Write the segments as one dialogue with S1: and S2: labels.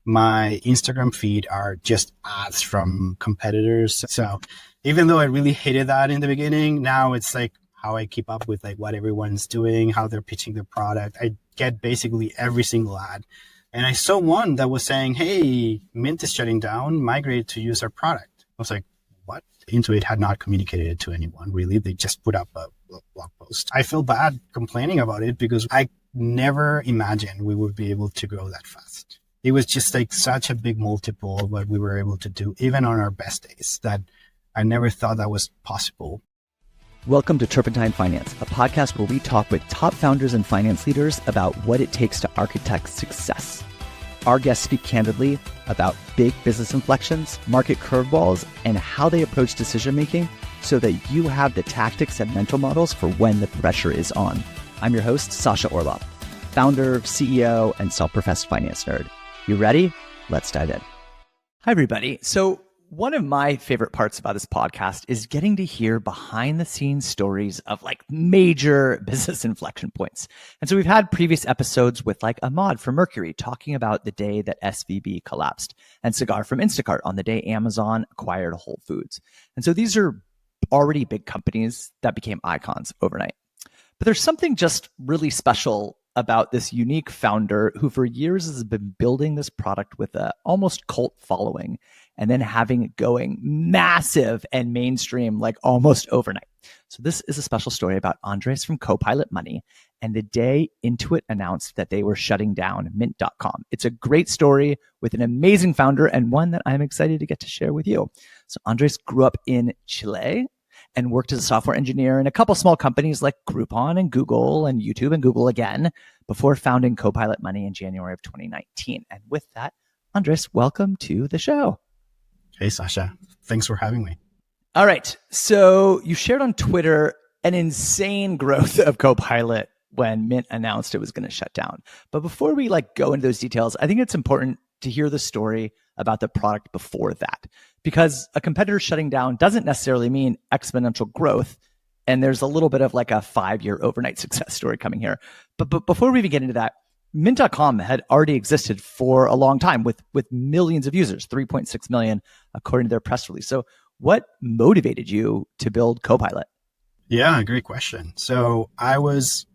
S1: my Instagram feed are just ads from competitors. So even though I really hated that in the beginning, now it's like how I keep up with like what everyone's doing, how they're pitching their product. I get basically every single ad. And I saw one that was saying, hey, Mint is shutting down, migrate to use our product. I was like, what? Intuit had not communicated it to anyone, really. They just put up a blog post. I feel bad complaining about it because I never imagined we would be able to grow that fast. It was just like such a big multiple of what we were able to do, even on our best days, that I never thought that was possible.
S2: Welcome to Turpentine Finance, a podcast where we talk with top founders and finance leaders about what it takes to architect success. Our guests speak candidly about big business inflections, market curveballs, and how they approach decision-making so that you have the tactics and mental models for when the pressure is on. I'm your host, Sasha Orloff, founder, CEO, and self-professed finance nerd. You ready? Let's dive in. Hi, everybody. So one of my favorite parts about this podcast is getting to hear behind the scenes stories of like major business inflection points. And so we've had previous episodes with like Ahmad from Mercury talking about the day that SVB collapsed, and Cigar from Instacart on the day Amazon acquired Whole Foods. And so these are already big companies that became icons overnight. But there's something just really special about this unique founder who for years has been building this product with a almost cult following and then having it going massive and mainstream like almost overnight. So this is a special story about Andrés from Copilot Money and the day Intuit announced that they were shutting down Mint.com. It's a great story with an amazing founder and one that I'm excited to get to share with you. So Andrés grew up in Chile and worked as a software engineer in a couple small companies like Groupon and Google and YouTube and Google again before founding Copilot Money in January of 2019. And with that, Andrés, welcome to the show.
S1: Hey, Sasha. Thanks for having me.
S2: All right. So you shared on Twitter an insane growth of Copilot when Mint announced it was going to shut down. But before we go into those details, I think it's important to hear the story about the product before that, because a competitor shutting down doesn't necessarily mean exponential growth. And there's a little bit of like a 5-year overnight success story coming here. But before we even get into that, Mint.com had already existed for a long time with millions of users, 3.6 million, according to their press release. So what motivated you to build Copilot?
S1: Yeah, great question. So I was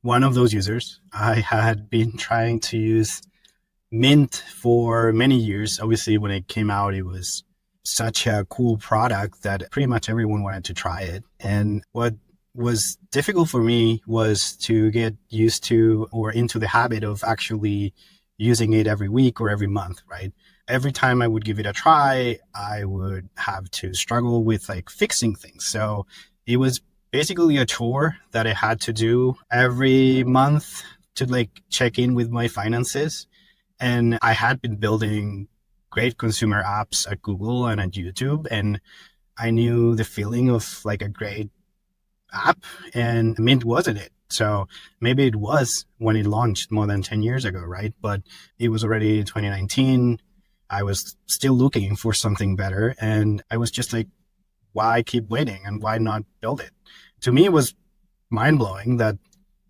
S1: one of those users. I had been trying to use Mint for many years. Obviously, when it came out, it was such a cool product that pretty much everyone wanted to try it. And what was difficult for me was to get used to or into the habit of actually using it every week or every month, right? Every time I would give it a try, I would have to struggle with fixing things. So it was basically a chore that I had to do every month to check in with my finances. And I had been building great consumer apps at Google and at YouTube, and I knew the feeling of a great app, and Mint wasn't it. So maybe it was when it launched more than 10 years ago, right? But it was already 2019. I was still looking for something better, and I was just why keep waiting and why not build it? To me, it was mind-blowing that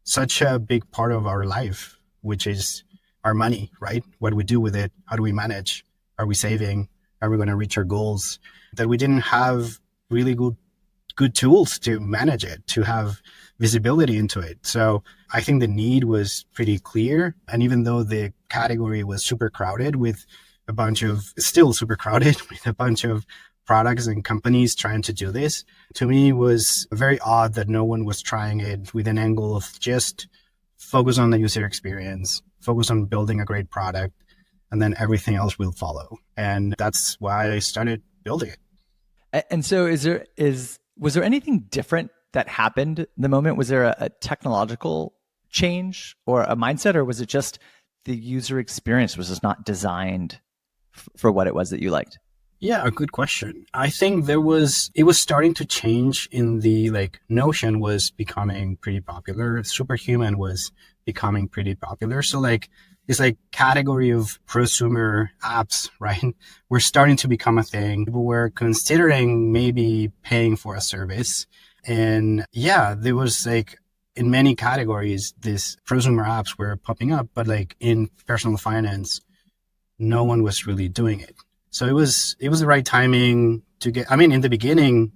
S1: such a big part of our life, which is our money, right? What we do with it, how do we manage? Are we saving? Are we going to reach our goals? That we didn't have really good tools to manage it, to have visibility into it. So I think the need was pretty clear. And even though the category was super crowded with still super crowded with a bunch of products and companies trying to do this, to me it was very odd that no one was trying it with an angle of just focus on the user experience, focus on building a great product, and then everything else will follow. And that's why I started building it.
S2: And so was there anything different that happened the moment? Was there a technological change or a mindset, or was it just the user experience was just not designed for what it was that you liked?
S1: Yeah, a good question. I think it was starting to change in the Notion was becoming pretty popular. Superhuman was becoming pretty popular. So this category of prosumer apps, right? Were starting to become a thing. People were considering maybe paying for a service. And yeah, there was in many categories, these prosumer apps were popping up, but in personal finance, no one was really doing it. So it was the right timing to get. I mean, in the beginning,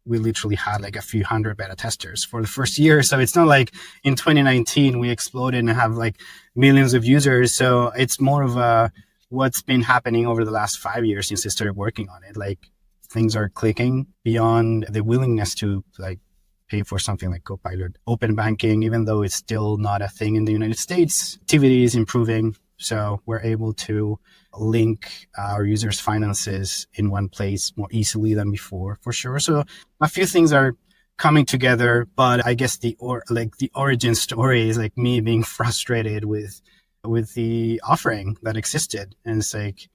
S1: we literally had like a few hundred beta testers for the first year. So it's not like in 2019 we exploded and have like millions of users. So it's more of a what's been happening over the last 5 years since I started working on it. Like things are clicking beyond the willingness to like pay for something like Copilot. Open banking, even though it's still not a thing in the United States, activity is improving. So we're able to link our users' finances in one place more easily than before, for sure. So a few things are coming together, but I guess the origin story is like me being frustrated with the offering that existed. And it's like,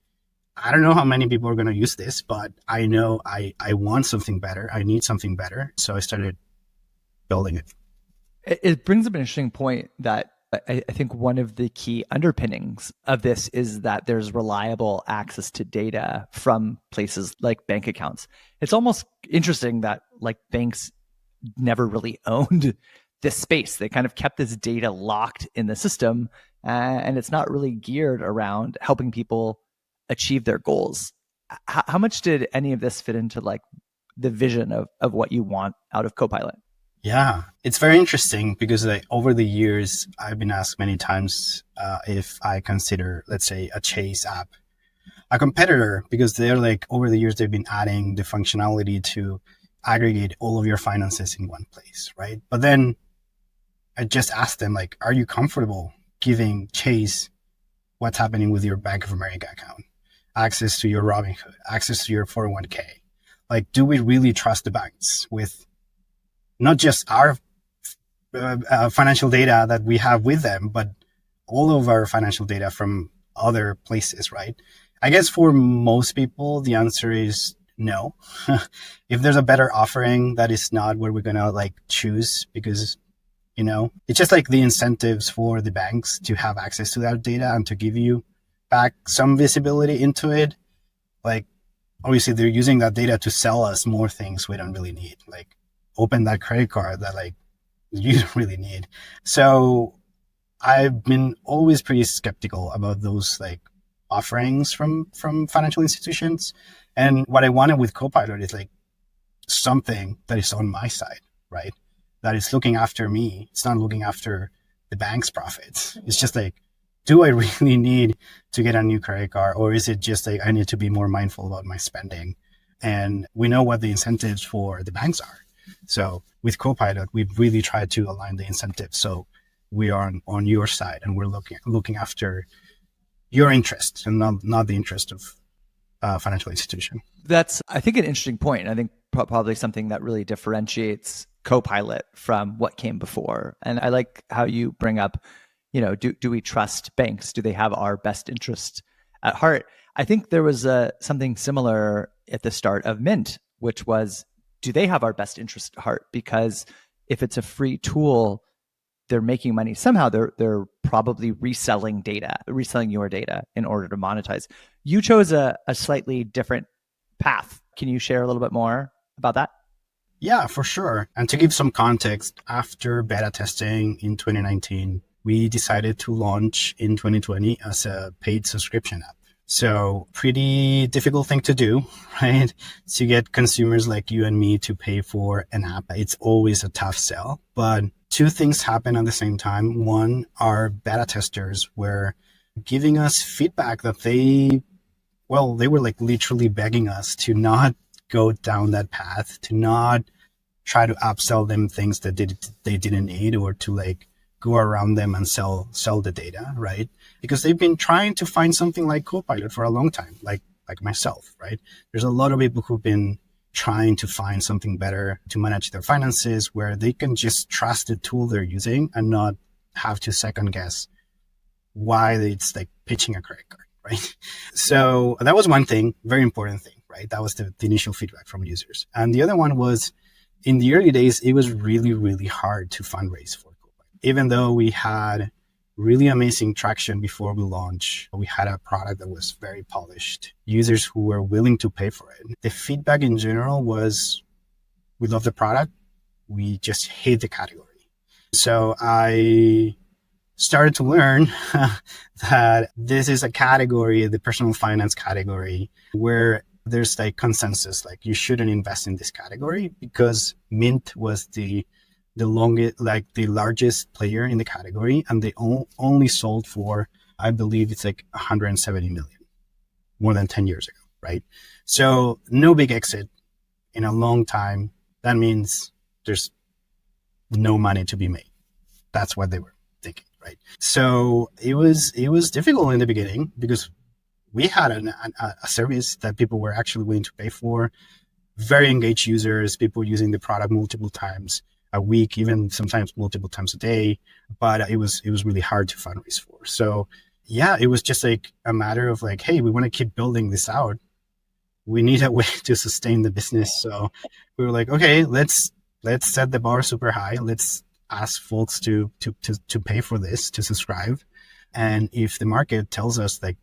S1: I don't know how many people are going to use this, but I know I want something better. I need something better. So I started building it.
S2: It brings up an interesting point that I think one of the key underpinnings of this is that there's reliable access to data from places like bank accounts. It's almost interesting that like banks never really owned this space. They kind of kept this data locked in the system, and it's not really geared around helping people achieve their goals. How much did any of this fit into like the vision of what you want out of Copilot?
S1: Yeah, it's very interesting because like, over the years, I've been asked many times if I consider, let's say, a Chase app a competitor, because they're like, over the years, they've been adding the functionality to aggregate all of your finances in one place, right? But then I just asked them, like, are you comfortable giving Chase what's happening with your Bank of America account, access to your Robinhood, access to your 401k? Like, do we really trust the banks with not just our financial data that we have with them, but all of our financial data from other places, right? I guess for most people, the answer is no. If there's a better offering, that is not what we're going to like choose, because, you know, it's just like the incentives for the banks to have access to that data and to give you back some visibility into it. Like, obviously they're using that data to sell us more things we don't really need. Like, open that credit card that like you don't really need. So I've been always pretty skeptical about those like offerings from financial institutions. And what I wanted with Copilot is like something that is on my side, right? That is looking after me. It's not looking after the bank's profits. It's just like, do I really need to get a new credit card? Or is it just like, I need to be more mindful about my spending? And we know what the incentives for the banks are. So with Copilot, we've really tried to align the incentives. So we are on your side, and we're looking after your interest and not the interest of financial institution.
S2: That's, I think, an interesting point. I think probably something that really differentiates Copilot from what came before. And I like how you bring up, you know, do we trust banks? Do they have our best interest at heart? I think there was something similar at the start of Mint, which was, do they have our best interest at heart? Because if it's a free tool, they're making money. Somehow they're probably reselling your data in order to monetize. You chose a slightly different path. Can you share a little bit more about that?
S1: Yeah, for sure. And to give some context, after beta testing in 2019, we decided to launch in 2020 as a paid subscription app. So pretty difficult thing to do, right? To get consumers like you and me to pay for an app. It's always a tough sell, but two things happen at the same time. One, our beta testers were giving us feedback that they were like literally begging us to not go down that path, to not try to upsell them things that they didn't need, or to like go around them and sell the data, right? Because they've been trying to find something like Copilot for a long time, like myself, right? There's a lot of people who've been trying to find something better to manage their finances, where they can just trust the tool they're using and not have to second guess why it's like pitching a credit card, right? So that was one thing, very important thing, right? That was the initial feedback from users. And the other one was, in the early days, it was really, really hard to fundraise for Copilot. Even though we had really amazing traction before we launched, we had a product that was very polished, users who were willing to pay for it. The feedback in general was, we love the product, we just hate the category. So I started to learn that this is a category, the personal finance category, where there's like consensus, like you shouldn't invest in this category because Mint was the longest, like the largest player in the category, and they only sold for, I believe it's like 170 million, more than 10 years ago, right? So no big exit in a long time. That means there's no money to be made. That's what they were thinking, right? So it was difficult in the beginning because we had a service that people were actually willing to pay for, very engaged users, people using the product multiple times a week, even sometimes multiple times a day. But it was really hard to fundraise for. So yeah, it was just like a matter of like, hey, we want to keep building this out. We need a way to sustain the business. So we were like, okay, let's set the bar super high. Let's ask folks to pay for this, to subscribe. And if the market tells us like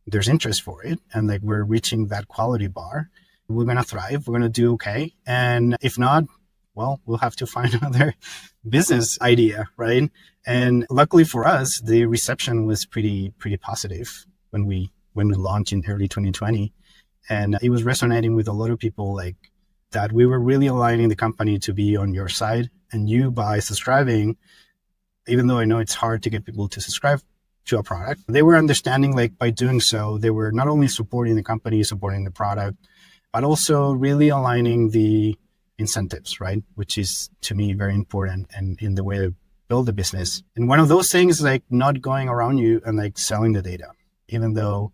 S1: there's interest for it and like we're reaching that quality bar, we're going to thrive. We're going to do okay. And if not, well, we'll have to find another business idea, right? And luckily for us, the reception was pretty positive when we launched in early 2020. And it was resonating with a lot of people, like that we were really aligning the company to be on your side. And you, by subscribing, even though I know it's hard to get people to subscribe to a product, they were understanding, like by doing so, they were not only supporting the company, supporting the product, but also really aligning the incentives, right? Which is to me very important and in the way to build a business. And one of those things is like not going around you and like selling the data, even though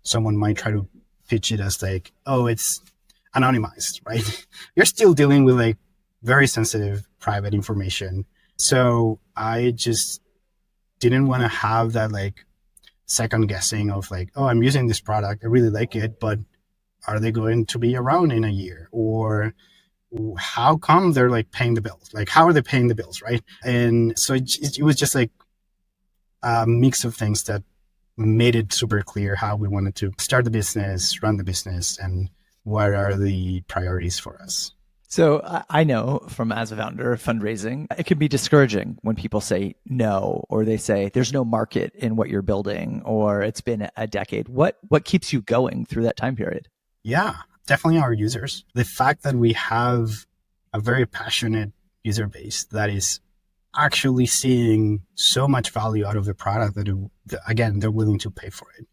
S1: someone might try to pitch it as like, oh, it's anonymized, right? You're still dealing with like very sensitive private information. So I just didn't want to have that like second guessing of like, oh, I'm using this product, I really like it, but are they going to be around in a year? Or how come they're like paying the bills? Like, how are they paying the bills, right? And so it was just like a mix of things that made it super clear how we wanted to start the business, run the business, and what are the priorities for us.
S2: So I know from as a founder of fundraising, it can be discouraging when people say no, or they say there's no market in what you're building, or it's been a decade. What keeps you going through that time period?
S1: Yeah, definitely our users. The fact that we have a very passionate user base that is actually seeing so much value out of the product that, again, they're willing to pay for it.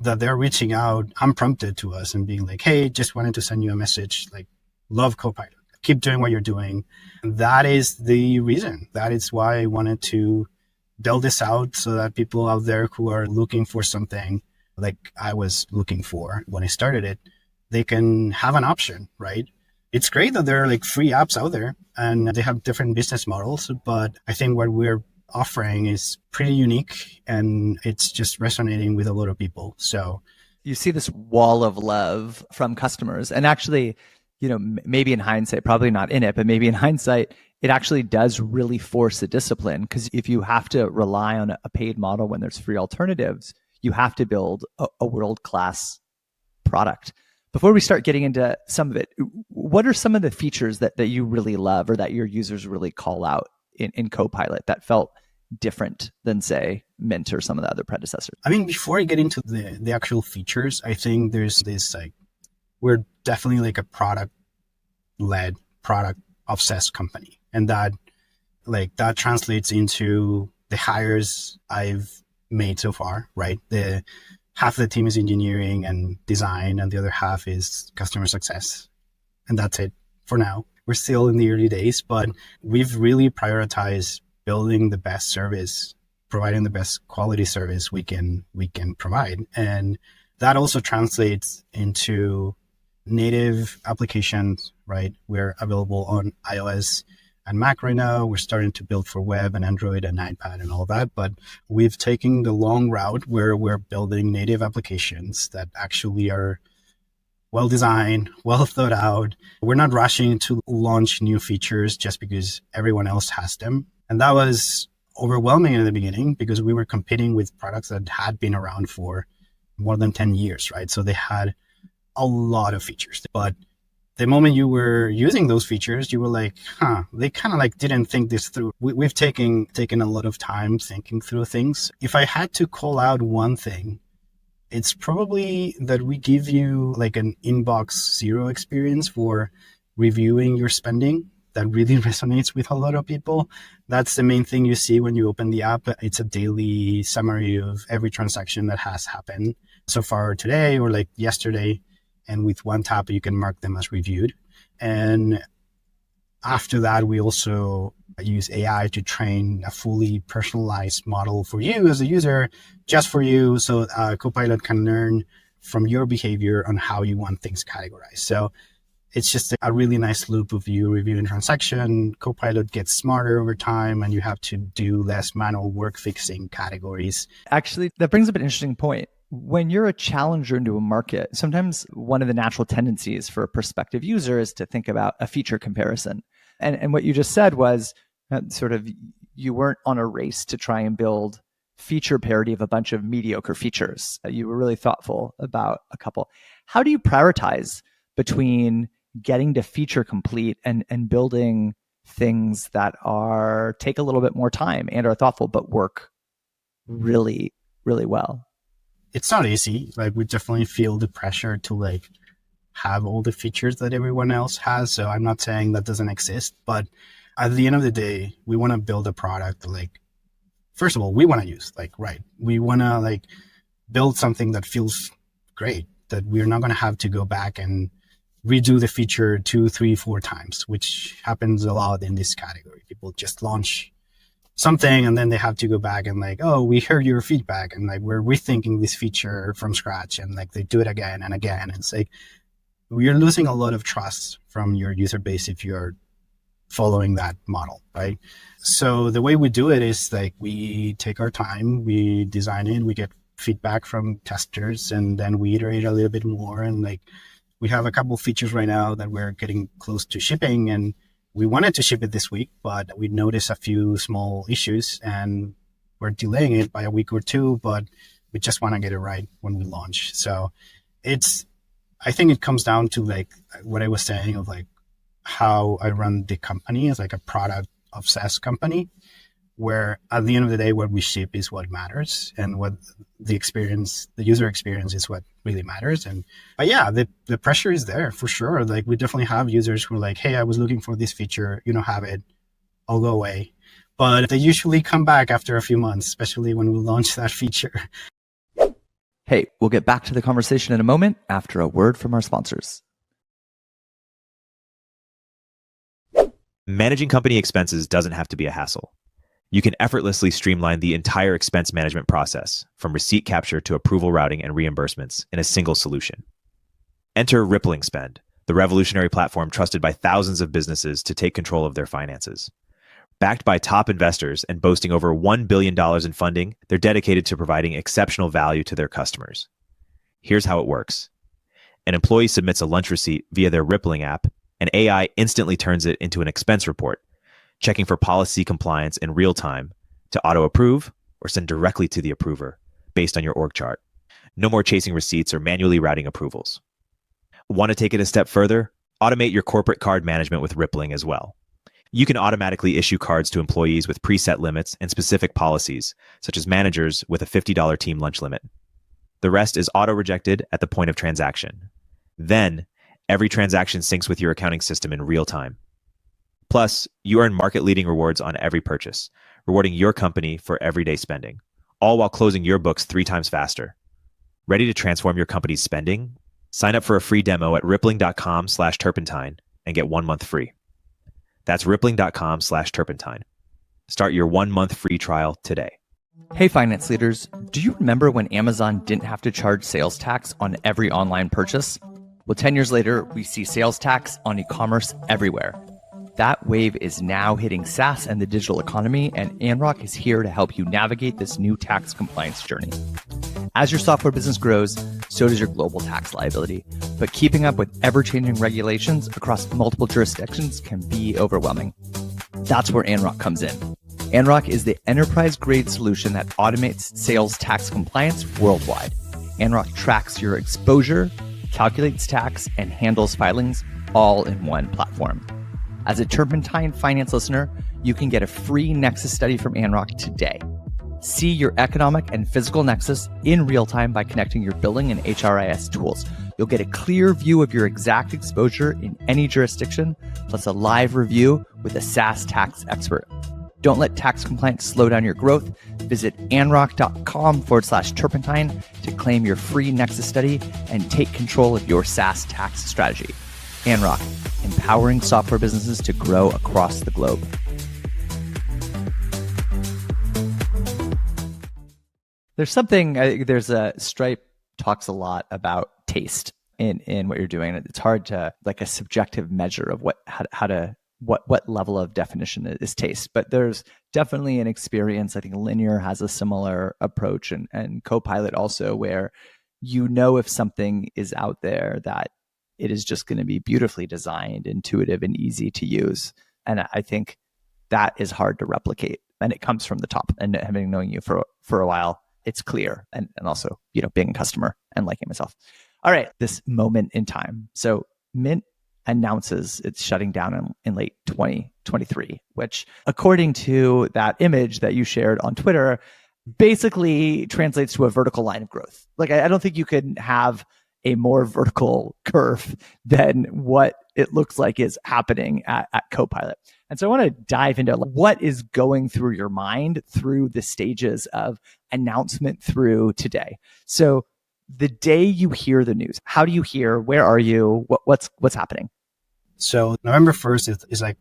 S1: That they're reaching out unprompted to us and being like, hey, just wanted to send you a message, like, love Copilot. Keep doing what you're doing. And that is the reason. That is why I wanted to build this out so that people out there who are looking for something like I was looking for when I started it, they can have an option, right? It's great that there are like free apps out there and they have different business models, but I think what we're offering is pretty unique and it's just resonating with a lot of people. So
S2: you see this wall of love from customers, and actually, you know, maybe in hindsight, probably not in it, but maybe in hindsight, it actually does really force a discipline, because if you have to rely on a paid model when there's free alternatives, you have to build a world-class product. Before we start getting into some of it, what are some of the features that you really love or that your users really call out in Copilot that felt different than, say, Mint or some of the other predecessors?
S1: I mean, before I get into the actual features, I think there's this like, we're definitely like a product-led, product-obsessed company. And that translates into the hires I've made so far, right? Half of the team is engineering and design, and the other half is customer success. And that's it for now. We're still in the early days, but we've really prioritized building the best service, providing the best quality service we can provide. And that also translates into native applications, right? We're available on iOS and Mac right now. We're starting to build for web and Android and iPad and all that, but we've taken the long route where we're building native applications that actually are well designed, well thought out. We're not rushing to launch new features just because everyone else has them. And that was overwhelming in the beginning because we were competing with products that had been around for more than 10 years, right? So they had a lot of features, but the moment you were using those features, you were like, they kind of like didn't think this through. We've taken a lot of time thinking through things. If I had to call out one thing, it's probably that we give you like an inbox zero experience for reviewing your spending. That really resonates with a lot of people. That's the main thing you see when you open the app. It's a daily summary of every transaction that has happened so far today or like yesterday. And with one tap, you can mark them as reviewed. And after that, we also use AI to train a fully personalized model for you as a user, just for you. So Copilot can learn from your behavior on how you want things categorized. So it's just a really nice loop of you reviewing transaction. Copilot gets smarter over time, and you have to do less manual work fixing categories.
S2: Actually, that brings up an interesting point. When you're a challenger into a market, sometimes one of the natural tendencies for a prospective user is to think about a feature comparison. And what you just said was sort of you weren't on a race to try and build feature parity of a bunch of mediocre features. You were really thoughtful about a couple. How do you prioritize between getting to feature complete and building things that take a little bit more time and are thoughtful but work really, really well?
S1: It's not easy. Like, we definitely feel the pressure to like have all the features that everyone else has. So I'm not saying that doesn't exist, but at the end of the day, we want to build a product that, like, first of all, we want to use, like, right. We want to like build something that feels great, that we're not going to have to go back and redo the feature 2, 3, 4 times, which happens a lot in this category. People just launch something and then they have to go back and like, oh, we heard your feedback and like we're rethinking this feature from scratch, and like they do it again and again. It's like we're losing a lot of trust from your user base if you're following that model, right? So the way we do it is like we take our time, we design it, we get feedback from testers, and then we iterate a little bit more. And like we have a couple of features right now that we're getting close to shipping, and we wanted to ship it this week, but we noticed a few small issues and we're delaying it by a week or two, but we just want to get it right when we launch. So I think it comes down to like what I was saying of like how I run the company as like a product obsessed company, where at the end of the day, what we ship is what matters, and what the user experience is what really matters. But yeah, the pressure is there for sure. Like we definitely have users who are like, hey, I was looking for this feature, you don't have it, I'll go away. But they usually come back after a few months, especially when we launch that feature.
S2: Hey, we'll get back to the conversation in a moment after a word from our sponsors.
S3: Managing company expenses doesn't have to be a hassle. You can effortlessly streamline the entire expense management process, from receipt capture to approval routing and reimbursements, in a single solution. Enter Rippling Spend, the revolutionary platform trusted by thousands of businesses to take control of their finances. Backed by top investors and boasting over $1 billion in funding, they're dedicated to providing exceptional value to their customers. Here's how it works. An employee submits a lunch receipt via their Rippling app, and AI instantly turns it into an expense report, checking for policy compliance in real time to auto-approve or send directly to the approver based on your org chart. No more chasing receipts or manually routing approvals. Want to take it a step further? Automate your corporate card management with Rippling as well. You can automatically issue cards to employees with preset limits and specific policies, such as managers with a $50 team lunch limit. The rest is auto-rejected at the point of transaction. Then, every transaction syncs with your accounting system in real time. Plus, you earn market-leading rewards on every purchase, rewarding your company for everyday spending, all while closing your books 3 times faster. Ready to transform your company's spending? Sign up for a free demo at rippling.com/turpentine and get 1 month free. That's rippling.com/turpentine. Start your 1 month free trial today.
S2: Hey, finance leaders, do you remember when Amazon didn't have to charge sales tax on every online purchase? Well, 10 years later, we see sales tax on e-commerce everywhere. That wave is now hitting SaaS and the digital economy, and Anrock is here to help you navigate this new tax compliance journey. As your software business grows, so does your global tax liability. But keeping up with ever-changing regulations across multiple jurisdictions can be overwhelming. That's where Anrock comes in. Anrock is the enterprise-grade solution that automates sales tax compliance worldwide. Anrock tracks your exposure, calculates tax, and handles filings all in one platform. As a Turpentine Finance listener, you can get a free Nexus study from Anrock today. See your economic and physical nexus in real time by connecting your billing and HRIS tools. You'll get a clear view of your exact exposure in any jurisdiction, plus a live review with a SaaS tax expert. Don't let tax compliance slow down your growth. Visit anrock.com/turpentine to claim your free Nexus study and take control of your SaaS tax strategy. Anrock, empowering software businesses to grow across the globe. There's a Stripe talks a lot about taste in what you're doing. It's hard to like a subjective measure of what level of definition is taste, but there's definitely an experience. I think Linear has a similar approach and Copilot also, where you know if something is out there that it is just going to be beautifully designed, intuitive, and easy to use. And I think that is hard to replicate. And it comes from the top. And having known you for a while, it's clear. And also, being a customer and liking myself. All right, this moment in time. So Mint announces it's shutting down in late 2023, which according to that image that you shared on Twitter, basically translates to a vertical line of growth. Like, I don't think you can have a more vertical curve than what it looks like is happening at Copilot. And so I want to dive into what is going through your mind through the stages of announcement through today. So the day you hear the news, how do you hear? Where are you? What's happening?
S1: So November 1st is like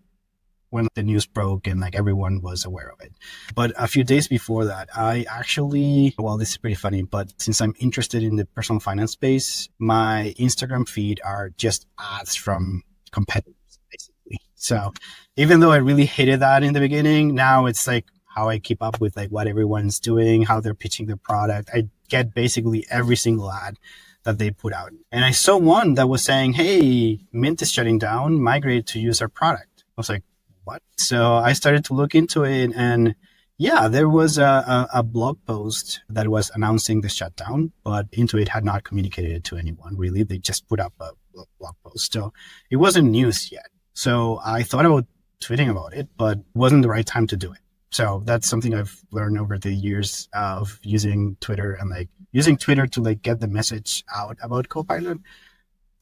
S1: when the news broke and like everyone was aware of it. But a few days before that, I actually, this is pretty funny, but since I'm interested in the personal finance space, my Instagram feed are just ads from competitors, basically. So even though I really hated that in the beginning, now it's like how I keep up with like what everyone's doing, how they're pitching their product. I get basically every single ad that they put out. And I saw one that was saying, hey, Mint is shutting down, migrate to use our product. I was like, what? So I started to look into it, and yeah, there was a blog post that was announcing the shutdown, but Intuit had not communicated it to anyone really. They just put up a blog post. So it wasn't news yet. So I thought about tweeting about it, but it wasn't the right time to do it. So that's something I've learned over the years of using Twitter and like using Twitter to like get the message out about Copilot,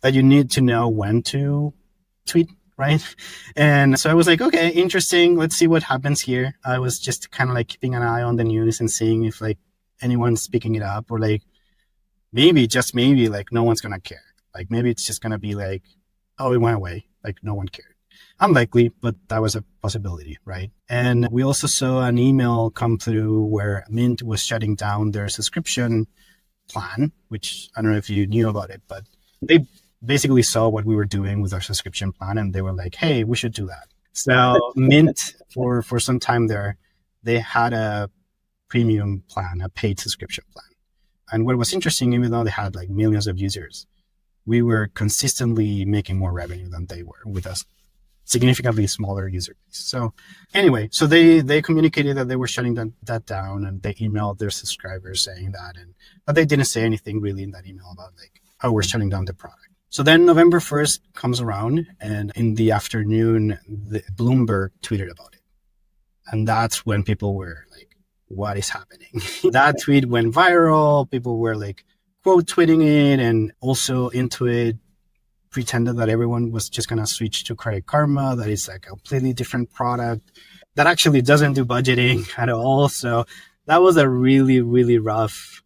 S1: that you need to know when to tweet, right? And so I was like, okay, interesting. Let's see what happens here. I was just kind of like keeping an eye on the news and seeing if like anyone's picking it up, or like maybe, just maybe, like no one's going to care. Like maybe it's just going to be like, oh, it went away. Like no one cared. Unlikely, but that was a possibility, right? And we also saw an email come through where Mint was shutting down their subscription plan, which I don't know if you knew about it, but they basically saw what we were doing with our subscription plan, and they were like, hey, we should do that. So Mint, for some time there, they had a premium plan, a paid subscription plan. And what was interesting, even though they had like millions of users, we were consistently making more revenue than they were with us. Significantly smaller user base. So anyway, so they communicated that they were shutting that down, and they emailed their subscribers saying that, but they didn't say anything really in that email about like, oh, we're shutting down the product. So then November 1st comes around, and in the afternoon, Bloomberg tweeted about it. And that's when people were like, what is happening? That tweet went viral. People were like quote tweeting it, and also Intuit pretended that everyone was just going to switch to Credit Karma, that it's like a completely different product that actually doesn't do budgeting at all. So that was a really, really rough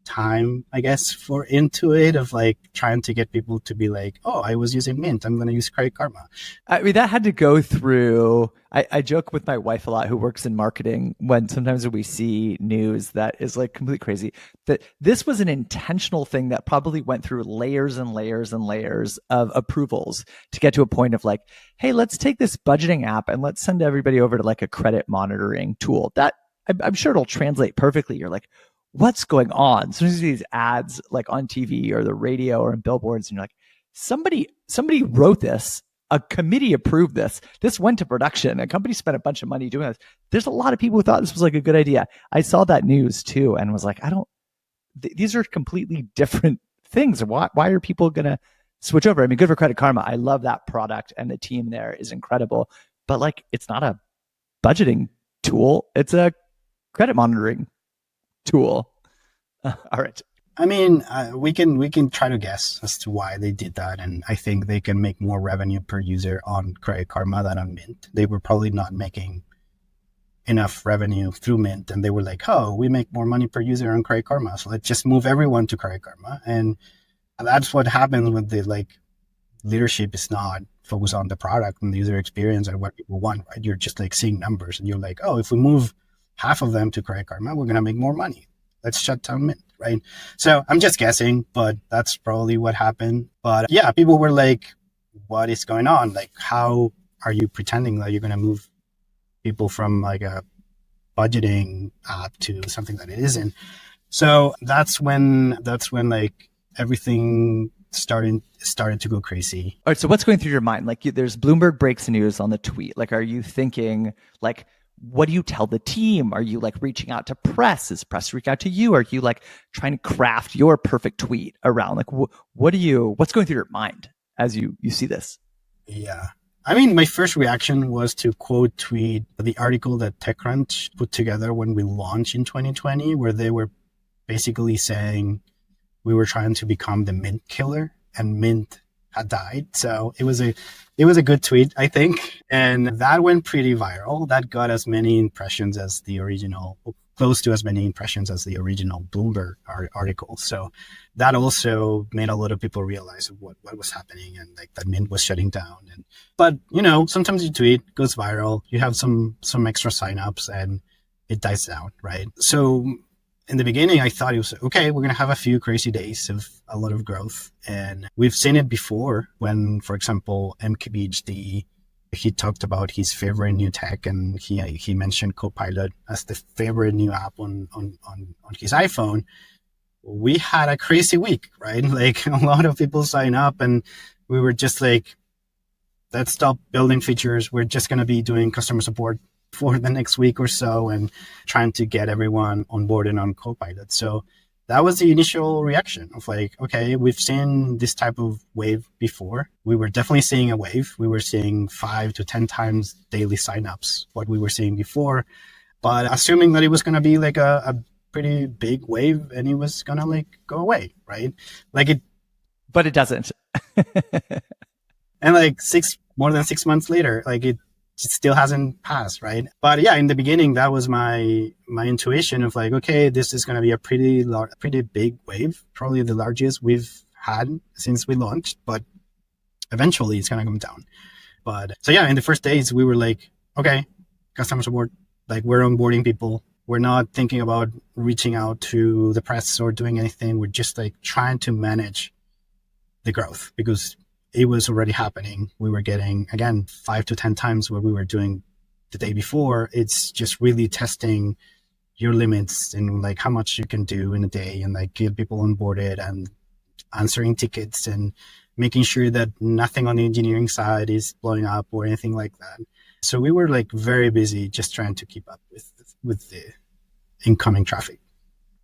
S1: time, I guess, for Intuit, of like trying to get people to be like, oh, I was using Mint, I'm going to use Credit Karma.
S2: I mean, that had to go through. I joke with my wife a lot, who works in marketing, when sometimes we see news that is like complete crazy, that this was an intentional thing that probably went through layers and layers and layers of approvals to get to a point of like, hey, let's take this budgeting app and let's send everybody over to like a credit monitoring tool. That I'm sure it'll translate perfectly. You're like, what's going on? Sometimes these ads like on TV or the radio or in billboards, and you're like, somebody wrote this, a committee approved this, this went to production, a company spent a bunch of money doing this. There's a lot of people who thought this was like a good idea. I saw that news too and was like, these are completely different things. Why are people gonna switch over. I mean, good for Credit Karma. I love that product and the team there is incredible. But like, it's not a budgeting tool. It's a credit monitoring tool. All right.
S1: I mean, we can try to guess as to why they did that, and I think they can make more revenue per user on Credit Karma than on Mint. They were probably not making enough revenue through Mint, and they were like, "Oh, we make more money per user on Credit Karma, so let's just move everyone to Credit Karma." And that's what happens when the leadership is not focused on the product and the user experience and what people want. Right? You're just like seeing numbers, and you're like, "Oh, if we move half of them to Credit Karma, we're gonna make more money. Let's shut down Mint." Right. So I'm just guessing, but that's probably what happened. But yeah, people were like, what is going on? Like, how are you pretending that you're going to move people from like a budgeting app to something that it isn't? So that's when like everything started to go crazy.
S2: All right. So what's going through your mind? Like there's Bloomberg breaks news on the tweet. Like, are you thinking like, what do you tell the team? Are you like reaching out to press? Is press reach out to you? Are you like trying to craft your perfect tweet around like what's going through your mind as you see this?
S1: Yeah. I mean, my first reaction was to quote tweet the article that TechCrunch put together when we launched in 2020, where they were basically saying we were trying to become the Mint killer and Mint had died. So it was a good tweet, I think. And that went pretty viral. That got as many impressions as the original, close to as many impressions as the original Bloomberg article. So that also made a lot of people realize what was happening and like that Mint was shutting down. But sometimes you tweet, goes viral, you have some extra signups and it dies down, right? So in the beginning, I thought it was, okay, we're going to have a few crazy days of a lot of growth. And we've seen it before when, for example, MKBHD, he talked about his favorite new tech and he mentioned Copilot as the favorite new app on his iPhone. We had a crazy week, right? Like a lot of people sign up and we were just like, let's stop building features. We're just going to be doing customer support for the next week or so and trying to get everyone on board and on Copilot. So that was the initial reaction of like, okay, we've seen this type of wave before. We were definitely seeing a wave. We were seeing 5 to 10 times daily signups, what we were seeing before, but assuming that it was going to be like a pretty big wave and it was going to like go away, right?
S2: But it doesn't.
S1: And like more than 6 months later, like it still hasn't passed, right? But yeah, in the beginning, that was my intuition of like, okay, this is going to be a pretty big wave, probably the largest we've had since we launched, but eventually it's going to come down. But so yeah, in the first days, we were like, okay, customer support, like we're onboarding people. We're not thinking about reaching out to the press or doing anything. We're just like trying to manage the growth because it was already happening. We were getting, again, 5 to 10 times what we were doing the day before. It's just really testing your limits and like how much you can do in a day and like get people onboarded and answering tickets and making sure that nothing on the engineering side is blowing up or anything like that. So we were like very busy just trying to keep up with the incoming traffic.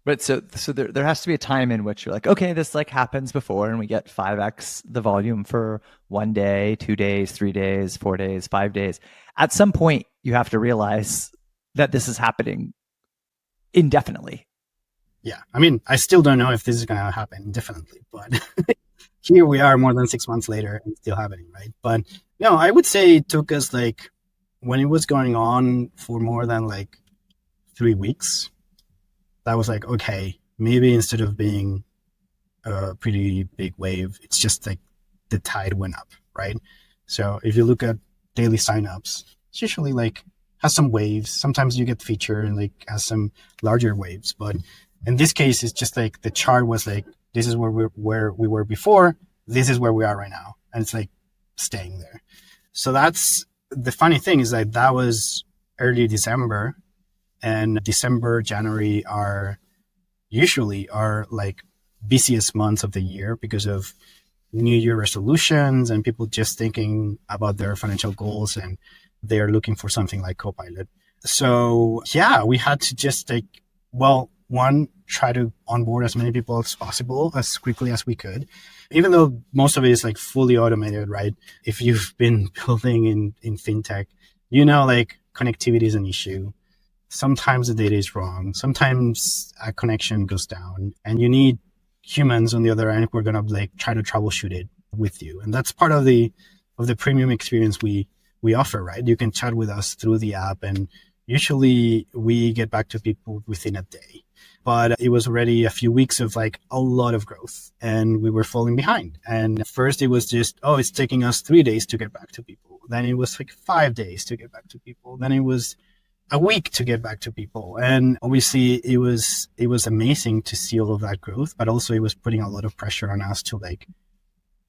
S2: But so there has to be a time in which you're like, okay, this like happens before and we get 5x the volume for 1 day, 2 days, 3 days, 4 days, 5 days. At some point, you have to realize that this is happening indefinitely.
S1: Yeah. I mean, I still don't know if this is going to happen indefinitely, but here we are more than 6 months later and still happening, right? But no, I would say it took us like, when it was going on for more than like 3 weeks, that was like, okay, maybe instead of being a pretty big wave, it's just like the tide went up, right? So if you look at daily signups, it's usually like has some waves. Sometimes you get featured and like has some larger waves. But in this case, it's just like the chart was like, this is where we were before. This is where we are right now. And it's like staying there. So that's the funny thing is that was early December. And December, January are usually our like busiest months of the year because of New Year resolutions and people just thinking about their financial goals and they're looking for something like Copilot. So yeah, we had to just like, well, one, try to onboard as many people as possible as quickly as we could, even though most of it is like fully automated, right? If you've been building in fintech, like connectivity is an issue. Sometimes the data is wrong. Sometimes a connection goes down, and you need humans on the other end who are gonna like try to troubleshoot it with you. And that's part of the premium experience we offer, right? You can chat with us through the app, and usually we get back to people within a day. But it was already a few weeks of like a lot of growth, and we were falling behind. And first it was just, it's taking us 3 days to get back to people. Then it was like 5 days to get back to people. Then it was a week to get back to people. And obviously it was amazing to see all of that growth, but also it was putting a lot of pressure on us to like,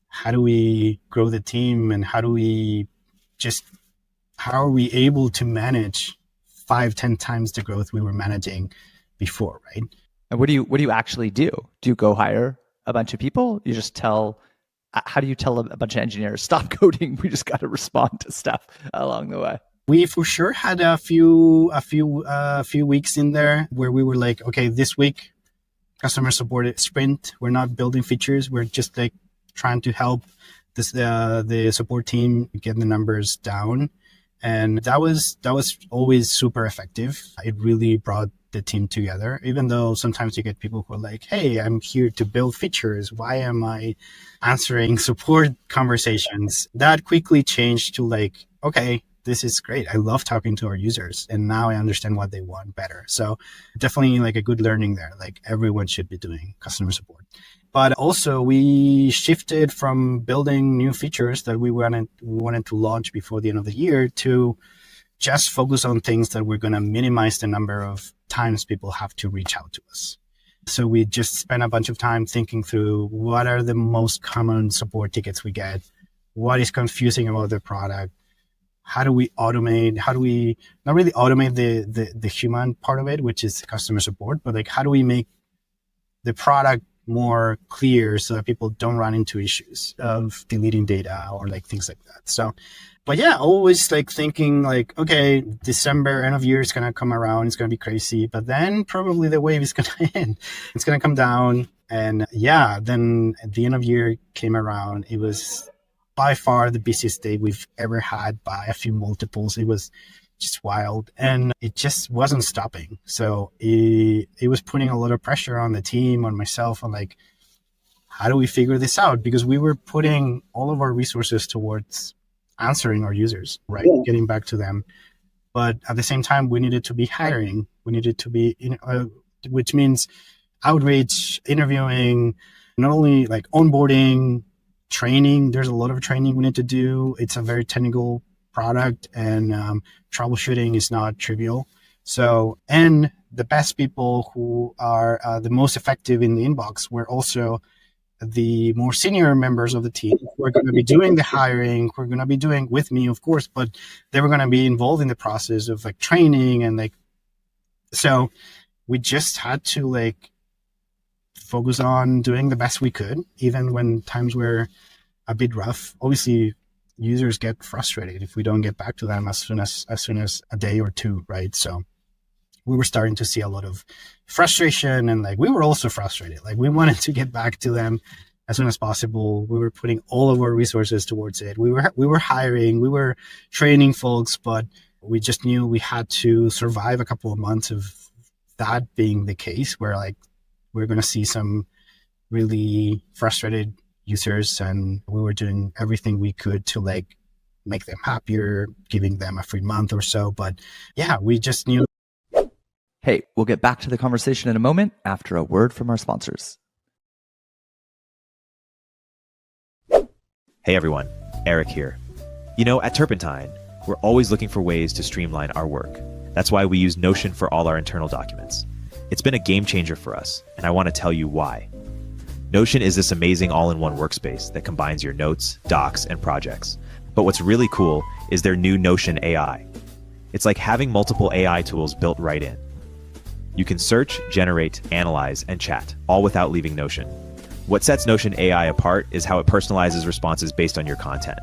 S1: how do we grow the team, and how are we able to manage 5-10 times the growth we were managing before, right?
S2: And what do you actually do? Do you go hire a bunch of people? You just how do you tell a bunch of engineers, stop coding, we just got to respond to stuff along the way?
S1: We for sure had a few weeks in there where we were like, okay, this week, customer support sprint, we're not building features, we're just like trying to help the support team get the numbers down. And that was always super effective. It really brought the team together, even though sometimes you get people who are like, hey, I'm here to build features. Why am I answering support conversations? That quickly changed to like, okay, this is great. I love talking to our users, and now I understand what they want better. So definitely like a good learning there. Like everyone should be doing customer support. But also we shifted from building new features that we wanted to launch before the end of the year to just focus on things that we're going to minimize the number of times people have to reach out to us. So we just spent a bunch of time thinking through what are the most common support tickets we get, what is confusing about the product, how do we automate, how do we not really automate the human part of it, which is customer support, but like how do we make the product more clear so that people don't run into issues of deleting data or like things like that. So, but yeah, always like thinking like, okay, December, end of year is going to come around. It's going to be crazy, but then probably the wave is going to end. It's going to come down. And yeah, then at the end of year came around. It was by far the busiest day we've ever had by a few multiples. It was just wild, and it just wasn't stopping. So it was putting a lot of pressure on the team, on myself, on like, how do we figure this out? Because we were putting all of our resources towards answering our users, right? Yeah. Getting back to them. But at the same time, we needed to be hiring. We needed to be, which means outreach, interviewing, not only like onboarding, training. There's a lot of training we need to do. It's a very technical product, and troubleshooting is not trivial. So, and the best people who are the most effective in the inbox were also the more senior members of the team who are going to be doing the hiring, who are going to be doing with me, of course, but they were going to be involved in the process of like training and like, so we just had to like focus on doing the best we could, even when times were a bit rough. Obviously, users get frustrated if we don't get back to them as soon as a day or two, right? So we were starting to see a lot of frustration, and like we were also frustrated. Like we wanted to get back to them as soon as possible. We were putting all of our resources towards it. We were hiring, we were training folks, but we just knew we had to survive a couple of months of that being the case, where like we're going to see some really frustrated users, and we were doing everything we could to like make them happier, giving them a free month or so. But yeah, we just knew.
S2: Hey, we'll get back to the conversation in a moment after a word from our sponsors.
S3: Hey everyone, Eric here. At Turpentine, we're always looking for ways to streamline our work. That's why we use Notion for all our internal documents. It's been a game changer for us, and I want to tell you why. Notion is this amazing all-in-one workspace that combines your notes, docs, and projects. But what's really cool is their new Notion AI. It's like having multiple AI tools built right in. You can search, generate, analyze, and chat, all without leaving Notion. What sets Notion AI apart is how it personalizes responses based on your content.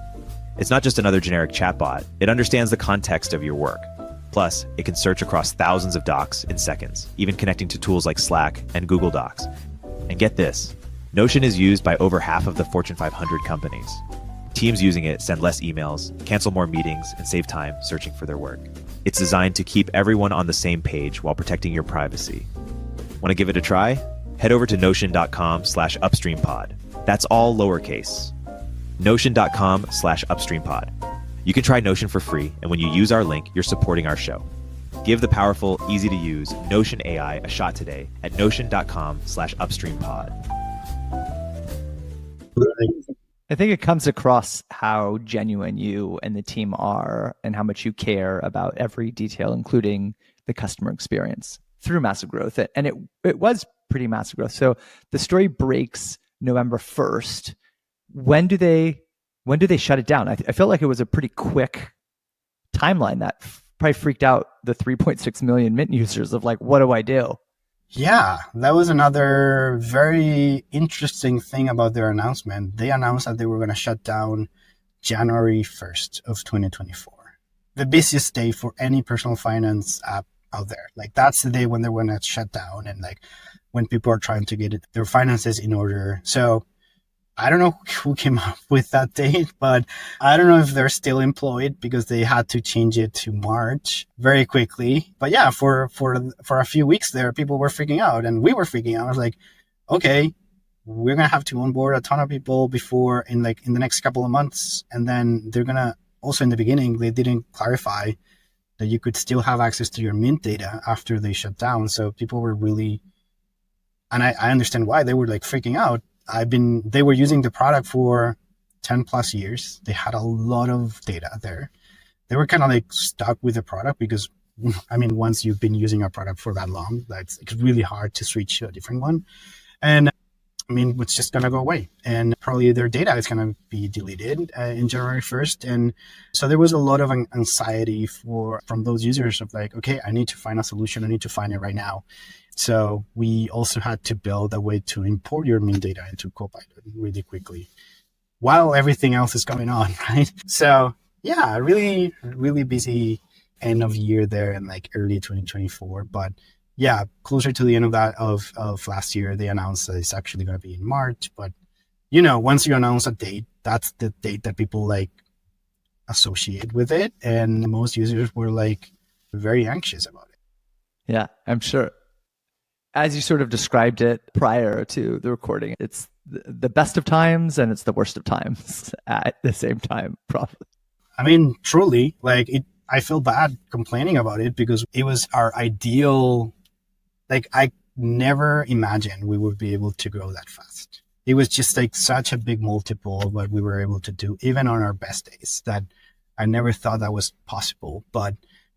S3: It's not just another generic chatbot. It understands the context of your work. Plus, it can search across thousands of docs in seconds, even connecting to tools like Slack and Google Docs. And get this, Notion is used by over half of the Fortune 500 companies. Teams using it send less emails, cancel more meetings, and save time searching for their work. It's designed to keep everyone on the same page while protecting your privacy. Want to give it a try? Head over to notion.com/upstreampod. That's all lowercase. Notion.com/upstreampod. You can try Notion for free, and when you use our link, you're supporting our show. Give the powerful, easy-to-use Notion AI a shot today at notion.com/upstreampod.
S2: I think it comes across how genuine you and the team are and how much you care about every detail, including the customer experience through massive growth. And it was pretty massive growth. So the story breaks November 1st. When do they shut it down? I feel like it was a pretty quick timeline that probably freaked out the 3.6 million Mint users of like, what do I do?
S1: Yeah, that was another very interesting thing about their announcement. They announced that they were going to shut down January 1st of 2024. The busiest day for any personal finance app out there. Like that's the day when they're going to shut down and like when people are trying to get their finances in order. So I don't know who came up with that date, but I don't know if they're still employed because they had to change it to March very quickly. But yeah, for a few weeks there, people were freaking out and we were freaking out. I was like, okay, we're going to have to onboard a ton of people before in the next couple of months. And then they're going to also in the beginning, they didn't clarify that you could still have access to your Mint data after they shut down. So people were really, and I understand why they were like freaking out. They were using the product for 10 plus years. They had a lot of data there. They were kind of like stuck with the product because, I mean, once you've been using a product for that long, it's really hard to switch to a different one. And I mean, it's just going to go away and probably their data is going to be deleted in January 1st. And so there was a lot of anxiety from those users of like, okay, I need to find a solution. I need to find it right now. So we also had to build a way to import your Mint data into Copilot really quickly while everything else is going on, right? So yeah, really, really busy end of year there in like early 2024. But yeah, closer to the end of that of last year, they announced that it's actually going to be in March. But you know, once you announce a date, that's the date that people like associate with it. And most users were like very anxious about it.
S2: Yeah, I'm sure. As you sort of described it prior to the recording, it's the best of times and it's the worst of times at the same time, probably.
S1: I mean, truly, like I feel bad complaining about it because it was our ideal. Like I never imagined we would be able to grow that fast. It was just like such a big multiple of what we were able to do, even on our best days, that I never thought that was possible.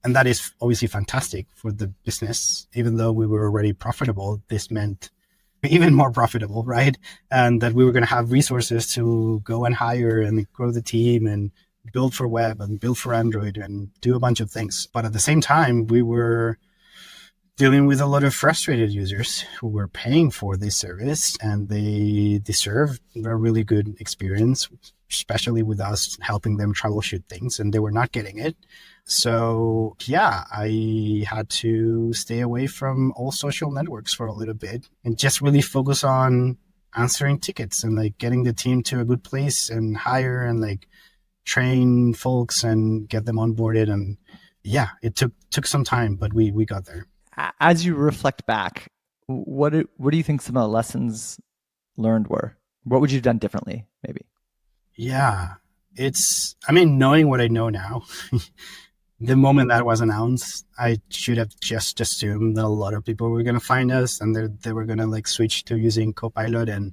S1: And that is obviously fantastic for the business. Even though we were already profitable, this meant even more profitable, right? And that we were going to have resources to go and hire and grow the team and build for web and build for Android and do a bunch of things. But at the same time, we were dealing with a lot of frustrated users who were paying for this service and they deserve a really good experience, especially with us helping them troubleshoot things, and they were not getting it. So yeah, I had to stay away from all social networks for a little bit and just really focus on answering tickets and like getting the team to a good place and hire and like train folks and get them onboarded. And yeah, it took some time, but we got there.
S2: As you reflect back, what do you think some of the lessons learned were? What would you have done differently, maybe?
S1: Yeah, knowing what I know now, the moment that was announced, I should have just assumed that a lot of people were going to find us and they were going to like switch to using Copilot, and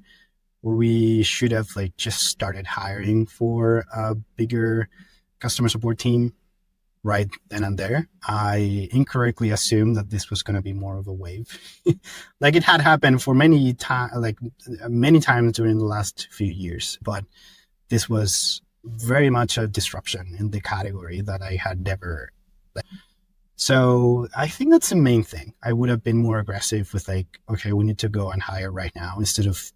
S1: we should have like just started hiring for a bigger customer support team right then and there. I incorrectly assumed that this was going to be more of a wave. Like it had happened for many times during the last few years, but this was very much a disruption in the category that I had never. So I think that's the main thing. I would have been more aggressive with like, okay, we need to go and hire right now instead of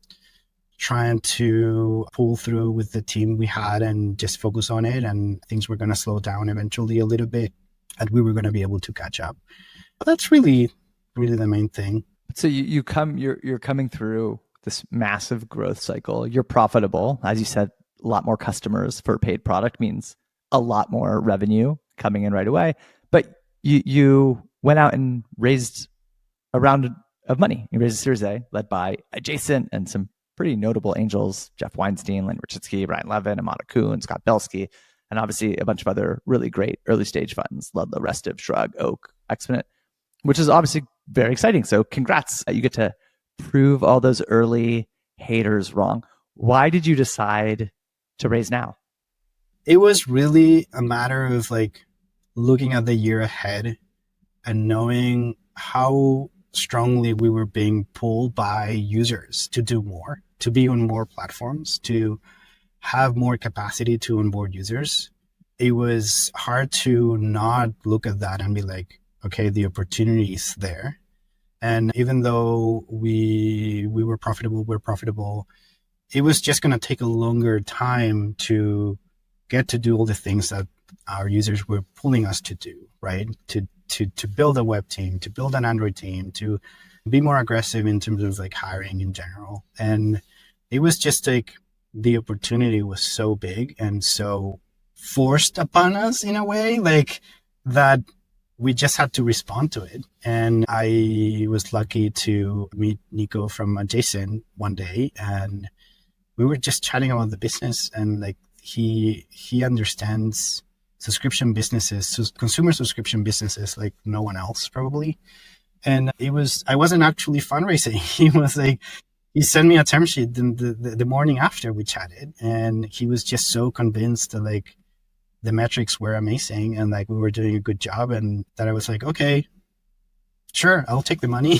S1: trying to pull through with the team we had and just focus on it. And things were going to slow down eventually a little bit. and we were going to be able to catch up. But that's really, really the main thing.
S2: So you're coming through this massive growth cycle. You're profitable, as you said. A lot more customers for a paid product means a lot more revenue coming in right away. But you went out and raised a round of money. You raised a Series A led by Adjacent and some pretty notable angels: Jeff Weinstein, Len Richitsky, Brian Levin, Amanda Kuhn, Scott Belsky, and obviously a bunch of other really great early stage funds: Ludlow, Restive, Shrug, Oak, Exponent, which is obviously very exciting. So congrats. You get to prove all those early haters wrong. Why did you decide to raise now?
S1: It was really a matter of like looking at the year ahead and knowing how strongly we were being pulled by users to do more, to be on more platforms, to have more capacity to onboard users. It was hard to not look at that and be like, okay, the opportunity is there. And even though we were profitable, we're profitable, it was just going to take a longer time to get to do all the things that our users were pulling us to do, right? To build a web team, to build an Android team, to be more aggressive in terms of like hiring in general. And it was just like the opportunity was so big and so forced upon us in a way, like that we just had to respond to it. And I was lucky to meet Nico from Adjacent one day, and we were just chatting about the business, and like he understands subscription businesses, consumer subscription businesses like no one else probably. And I wasn't actually fundraising. He was like, he sent me a term sheet the morning after we chatted, and he was just so convinced that like the metrics were amazing and like we were doing a good job, and that I was like, okay, sure, I'll take the money.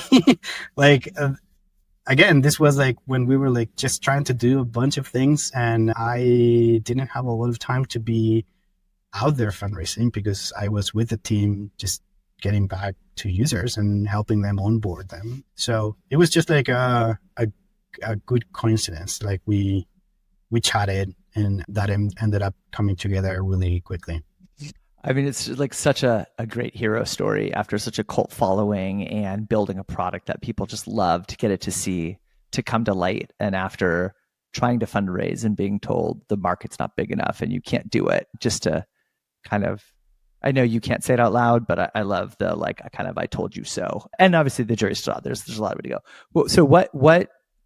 S1: Like, again, this was like when we were like just trying to do a bunch of things, and I didn't have a lot of time to be out there fundraising because I was with the team just getting back to users and helping them onboard them. So it was just like a good coincidence. Like we chatted, and that ended up coming together really quickly.
S2: I mean, it's like such a great hero story after such a cult following and building a product that people just love to get it to see, to come to light. And after trying to fundraise and being told the market's not big enough and you can't do it, just to kind of, I know you can't say it out loud, but I love the like kind of I told you so. And obviously the jury's still out. There's a lot of way to go. Well, so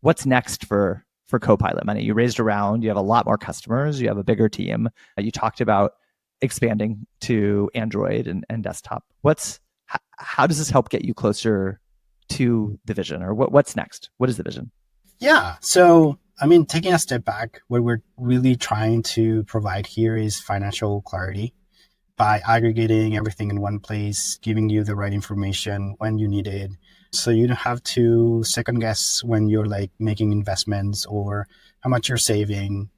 S2: what's next for Copilot Money? You raised a round, you have a lot more customers, you have a bigger team. You talked about expanding to Android and desktop. How does this help get you closer to the vision, or what's next? What is the vision?
S1: Yeah. So, I mean, taking a step back, what we're really trying to provide here is financial clarity by aggregating everything in one place, giving you the right information when you need it. So you don't have to second guess when you're like making investments or how much you're saving,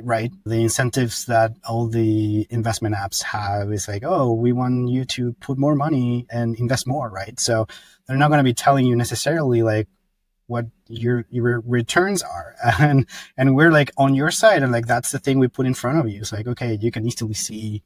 S1: right? The incentives that all the investment apps have is like, oh, we want you to put more money and invest more, right? So they're not going to be telling you necessarily like what your returns are. And we're like on your side, and like that's the thing we put in front of you. It's like, okay, you can easily see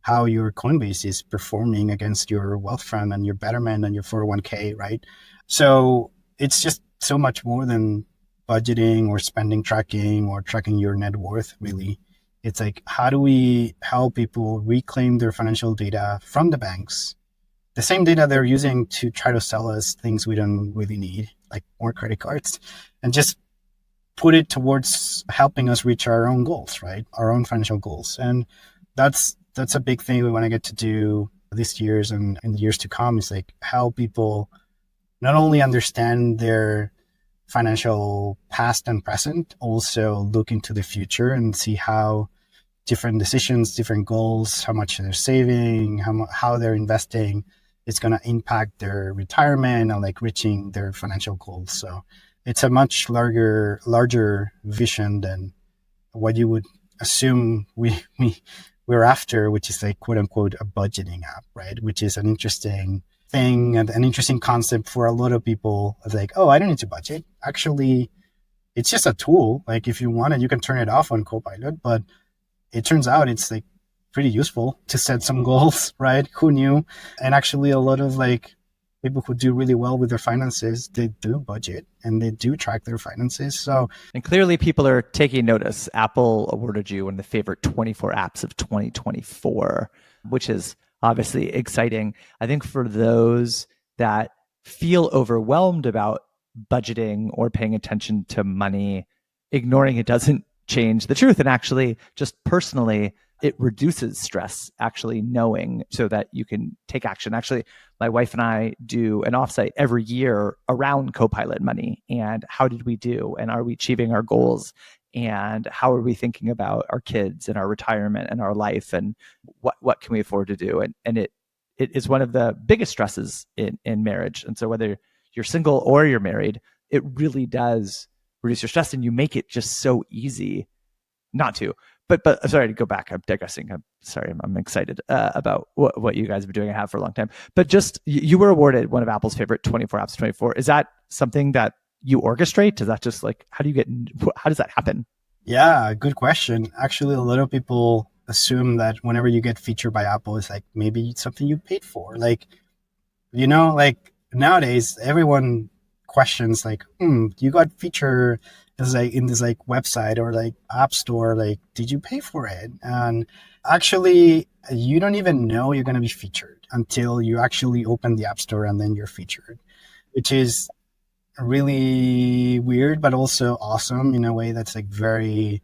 S1: how your Coinbase is performing against your wealth fund and your Betterment and your 401k, right? So it's just so much more than budgeting or spending tracking or tracking your net worth, really. It's like, how do we help people reclaim their financial data from the banks? The same data they're using to try to sell us things we don't really need, like more credit cards, and just put it towards helping us reach our own goals, right? Our own financial goals. And that's a big thing we want to get to do this year's and in the years to come, is like help people not only understand their financial past and present, also look into the future and see how different decisions, different goals, how much they're saving, how they're investing, it's going to impact their retirement and like reaching their financial goals. So it's a much larger vision than what you would assume we're after, which is like quote unquote a budgeting app, right? Which is an interesting thing and an interesting concept for a lot of people. It's like, oh, I don't need to budget. Actually, it's just a tool. Like if you want it, you can turn it off on Copilot, but it turns out it's like pretty useful to set some goals, right? Who knew? And actually a lot of like people who do really well with their finances, they do budget and they do track their finances. So,
S2: and clearly people are taking notice. Apple awarded you one of the favorite 24 apps of 2024, which is obviously exciting. I think for those that feel overwhelmed about budgeting or paying attention to money, ignoring it doesn't change the truth. And actually, just personally, it reduces stress, actually knowing so that you can take action. Actually, my wife and I do an offsite every year around Copilot Money. And how did we do? And are we achieving our goals? And how are we thinking about our kids and our retirement and our life? And what can we afford to do? And it is one of the biggest stresses in marriage. And so whether you're single or you're married, it really does reduce your stress, and you make it just so easy not to. But sorry to go back. I'm digressing. I'm sorry. I'm excited about what you guys have been doing. I have for a long time. But just you were awarded one of Apple's favorite 24 apps 24. Is that something that you orchestrate? Is that just like how does that happen?
S1: Yeah, good question. Actually, a lot of people assume that whenever you get featured by Apple, it's like maybe it's something you paid for. Like, like nowadays everyone questions like, you got featured as like in this like website or like app store, like, did you pay for it? And actually, you don't even know you're going to be featured until you actually open the app store and then you're featured, which is really weird, but also awesome in a way that's like very,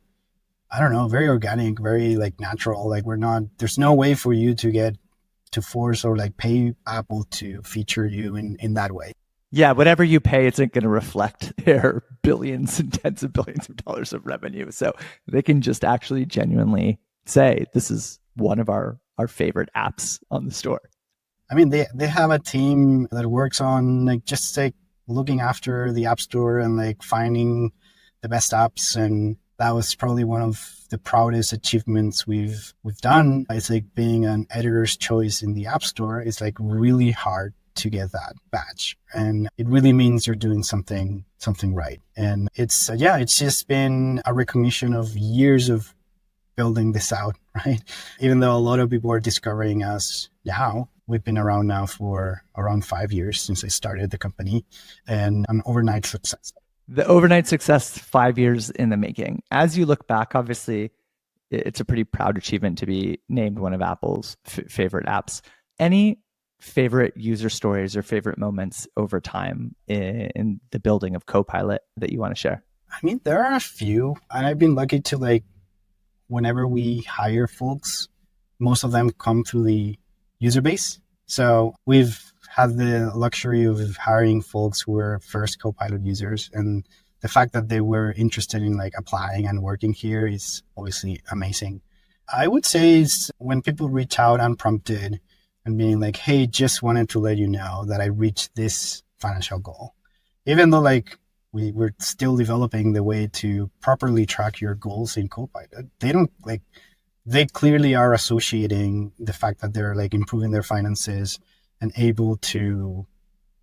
S1: I don't know, very organic, very like natural. Like there's no way for you to get to force or like pay Apple to feature you in that way.
S2: Yeah, whatever you pay, it's not going to reflect their billions and tens of billions of dollars of revenue. So they can just actually genuinely say, this is one of our favorite apps on the store.
S1: I mean, they have a team that works on like just like looking after the app store and like finding the best apps. And that was probably one of the proudest achievements we've done. It's like being an editor's choice in the app store. It's like really hard to get that badge, and it really means you're doing something right. And it's just been a recognition of years of building this out, right? Even though a lot of people are discovering us now, we've been around now for around 5 years since I started the company, and an overnight success.
S2: The overnight success, 5 years in the making. As you look back, obviously, it's a pretty proud achievement to be named one of Apple's favorite apps. Any favorite user stories or favorite moments over time in the building of Copilot that you want to share?
S1: I mean, there are a few, and I've been lucky to like, whenever we hire folks, most of them come through the user base. So we've had the luxury of hiring folks who were first Copilot users, and the fact that they were interested in like applying and working here is obviously amazing. I would say is when people reach out unprompted and being like, hey, just wanted to let you know that I reached this financial goal. Even though like we're still developing the way to properly track your goals in Copilot, they clearly are associating the fact that they're like improving their finances and able to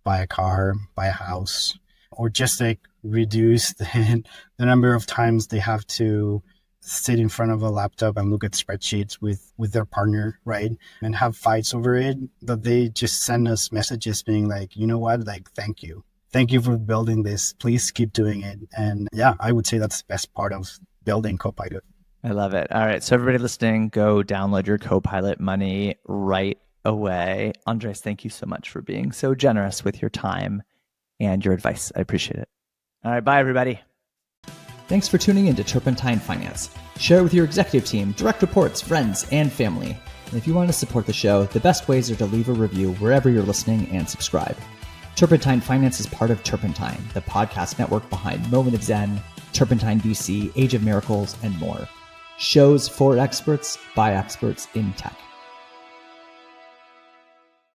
S1: buy a car, buy a house, or just like reduce the number of times they have to sit in front of a laptop and look at spreadsheets with their partner, right? And have fights over it, that they just send us messages being like, you know what, like, thank you. Thank you for building this. Please keep doing it. And yeah, I would say that's the best part of building Copilot.
S2: I love it. All right. So everybody listening, go download your Copilot Money right away. Andres, thank you so much for being so generous with your time and your advice. I appreciate it. All right. Bye, everybody. Thanks for tuning in to Turpentine Finance. Share it with your executive team, direct reports, friends, and family. And if you want to support the show, the best ways are to leave a review wherever you're listening and subscribe. Turpentine Finance is part of Turpentine, the podcast network behind Moment of Zen, Turpentine VC, Age of Miracles, and more. Shows for experts by experts in tech.